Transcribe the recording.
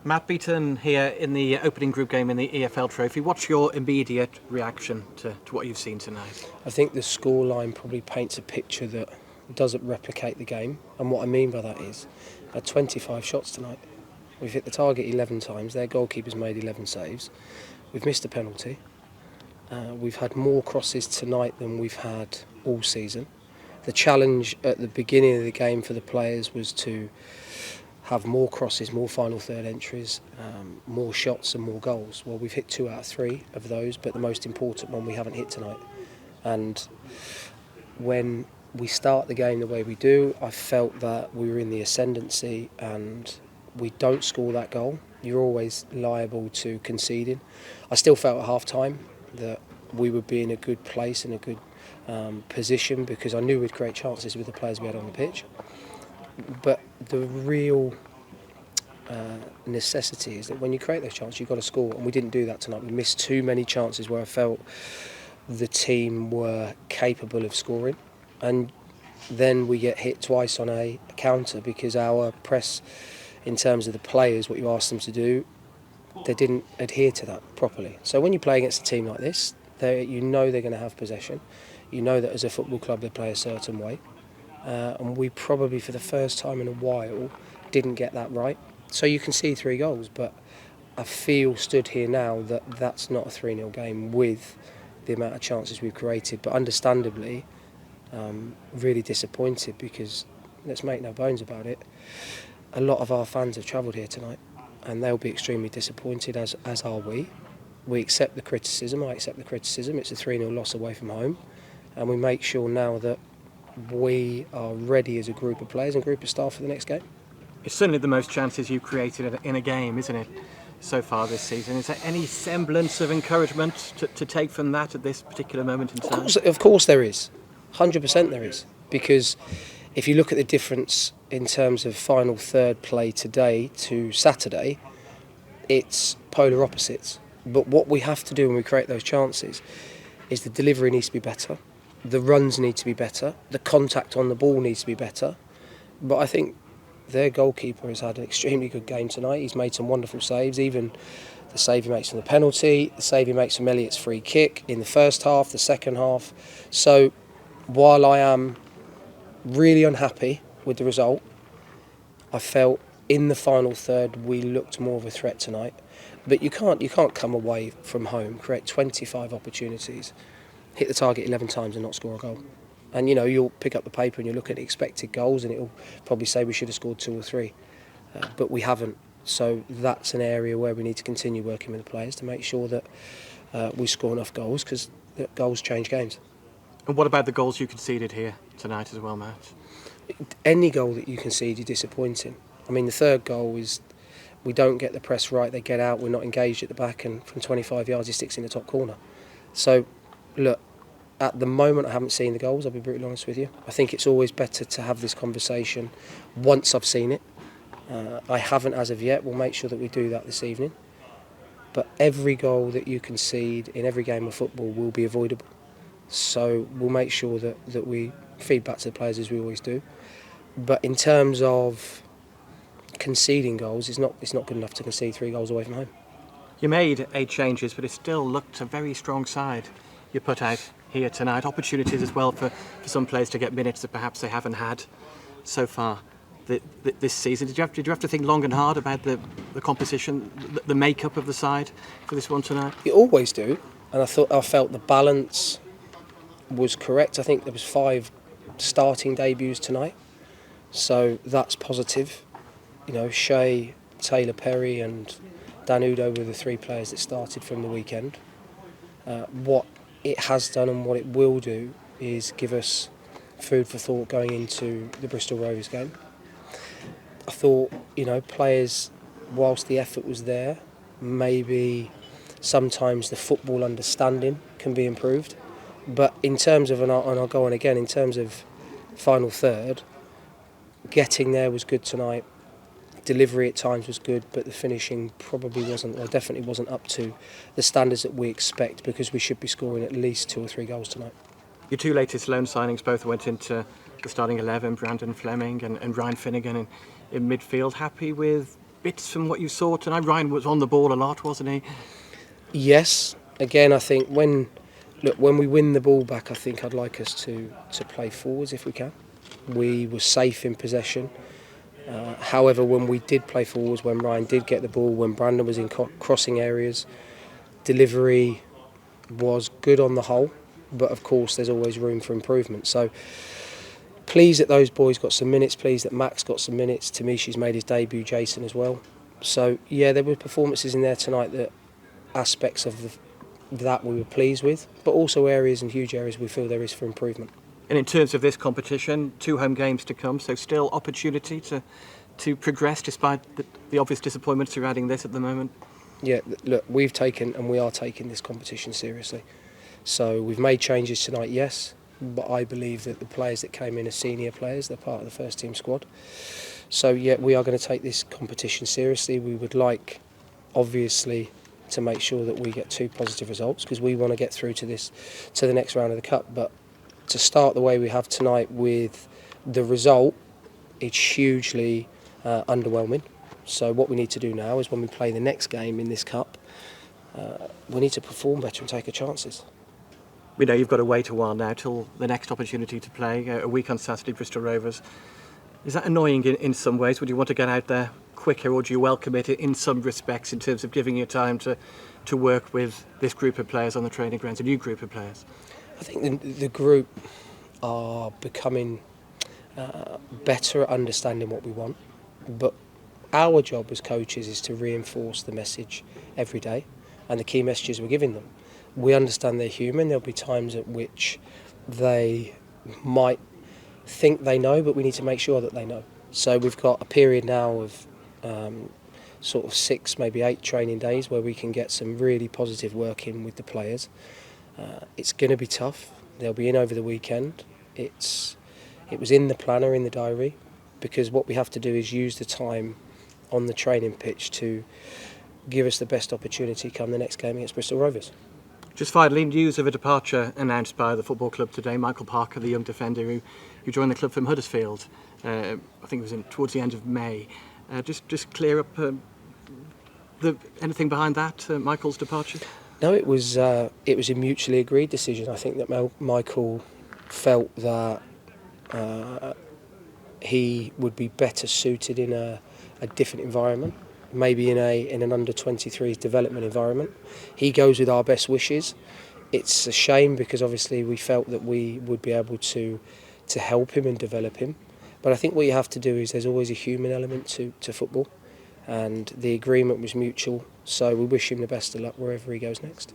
Matt, beaten here in the opening group game in the EFL Trophy. What's your immediate reaction to what you've seen tonight? I think the scoreline probably paints a picture that doesn't replicate the game. And what I mean by that is, 25 shots tonight. We've hit the target 11 times. Their goalkeeper's made 11 saves. We've missed a penalty. We've had more crosses tonight than we've had all season. The challenge at the beginning of the game for the players was to have more crosses, more final third entries, more shots and more goals. Well, we've hit 2 out of 3 of those, but the most important one we haven't hit tonight. And when we start the game the way we do, I felt that we were in the ascendancy, and we don't score that goal, you're always liable to conceding. I still felt at half time that we would be in a good place, in a good position, because I knew we'd create chances with the players we had on the pitch. But the real necessity is that when you create those chances, you've got to score, and we didn't do that tonight. We missed too many chances where I felt the team were capable of scoring, and then we get hit twice on a counter because our press, in terms of the players, what you asked them to do, they didn't adhere to that properly. So when you play against a team like this, you know they're going to have possession. You know that as a football club they play a certain way. And we probably, for the first time in a while, didn't get that right. So you can see 3 goals, but I feel stood here now that that's not a 3-0 game with the amount of chances we've created. But understandably, really disappointed, because let's make no bones about it, a lot of our fans have travelled here tonight, and they'll be extremely disappointed, as are we. We accept the criticism, I accept the criticism. It's a 3-0 loss away from home, and we make sure now that we are ready as a group of players and group of staff for the next game. It's certainly the most chances you've created in a game, isn't it, so far this season? Is there any semblance of encouragement to take from that at this particular moment in time? Of course there is. 100% there is. Because if you look at the difference in terms of final third play today to Saturday, it's polar opposites. But what we have to do when we create those chances is the delivery needs to be better, the runs need to be better, the contact on the ball needs to be better. But I think their goalkeeper has had an extremely good game tonight. He's made some wonderful saves, even the save he makes from the penalty, the save he makes from Elliott's free kick in the first half, the second half. So while I am really unhappy with the result, I felt in the final third we looked more of a threat tonight. But you can't come away from home, create 25 opportunities, hit the target 11 times and not score a goal. And you'll pick up the paper and you'll look at expected goals and it'll probably say we should have scored 2 or 3, but we haven't. So that's an area where we need to continue working with the players to make sure that we score enough goals, because goals change games. And what about the goals you conceded here tonight as well, Matt? Any goal that you concede is disappointing. I mean, the third goal is we don't get the press right, they get out, we're not engaged at the back, and from 25 yards he sticks in the top corner. So, look, at the moment I haven't seen the goals, I'll be brutally honest with you. I think it's always better to have this conversation once I've seen it. I haven't as of yet. We'll make sure that we do that this evening. But every goal that you concede in every game of football will be avoidable. So we'll make sure that we feed back to the players as we always do. But in terms of conceding goals, it's not good enough to concede 3 goals away from home. You made 8 changes, but it still looked a very strong side you put out here tonight. Opportunities as well for some players to get minutes that perhaps they haven't had so far this season. Did you have to think long and hard about the composition, the makeup of the side for this one tonight? You always do, and I felt the balance was correct. I think there was 5 starting debuts tonight, so that's positive. Shea, Taylor Perry and Dan Udo were the 3 players that started from the weekend. What it has done and what it will do is give us food for thought going into the Bristol Rovers game. I thought, players, whilst the effort was there, maybe sometimes the football understanding can be improved. But in terms of, and I'll go on again, in terms of final third, getting there was good tonight. Delivery at times was good, but the finishing definitely wasn't up to the standards that we expect, because we should be scoring at least 2 or 3 goals tonight. Your 2 latest loan signings both went into the starting 11, Brandon Fleming and Ryan Finnegan in midfield. Happy with bits from what you saw tonight? Ryan was on the ball a lot, wasn't he? Yes. Again, I think when we win the ball back, I think I'd like us to play forwards if we can. We were safe in possession. However, when we did play forwards, when Ryan did get the ball, when Brandon was in crossing areas, delivery was good on the whole, but of course there's always room for improvement. So pleased that those boys got some minutes, pleased that Max got some minutes, Tamishi's made his debut, Jason as well. So yeah, there were performances in there tonight, that aspects of that we were pleased with, but also areas and huge areas we feel there is for improvement. And in terms of this competition, 2 home games to come, so still opportunity to progress despite the obvious disappointment surrounding this at the moment. Yeah, look, we've taken and we are taking this competition seriously. So we've made changes tonight, yes, but I believe that the players that came in are senior players, they're part of the first team squad. So yeah, we are going to take this competition seriously. We would like, obviously, to make sure that we get 2 positive results, because we want to get through to the next round of the cup. But to start the way we have tonight with the result, it's hugely underwhelming. So what we need to do now is, when we play the next game in this cup, we need to perform better and take our chances. We know you've got to wait a while now till the next opportunity to play, a week on Saturday, Bristol Rovers. Is that annoying in some ways? Would you want to get out there quicker, or do you welcome it in some respects in terms of giving you time to work with this group of players on the training grounds, a new group of players? I think the group are becoming better at understanding what we want, but our job as coaches is to reinforce the message every day and the key messages we're giving them. We understand they're human. There'll be times at which they might think they know, but we need to make sure that they know. So we've got a period now of sort of 6, maybe 8 training days where we can get some really positive work in with the players. It's going to be tough. They'll be in over the weekend. It was in the planner, in the diary, because what we have to do is use the time on the training pitch to give us the best opportunity come the next game against Bristol Rovers. Just finally, news of a departure announced by the football club today. Michael Parker, the young defender who joined the club from Huddersfield, I think it was towards the end of May. Just clear up anything behind that, Michael's departure? No, it was a mutually agreed decision. I think that Michael felt that he would be better suited in a different environment, maybe in an under-23s development environment. He goes with our best wishes. It's a shame, because obviously we felt that we would be able to help him and develop him. But I think what you have to do is, there's always a human element to football, and the agreement was mutual. So we wish him the best of luck wherever he goes next.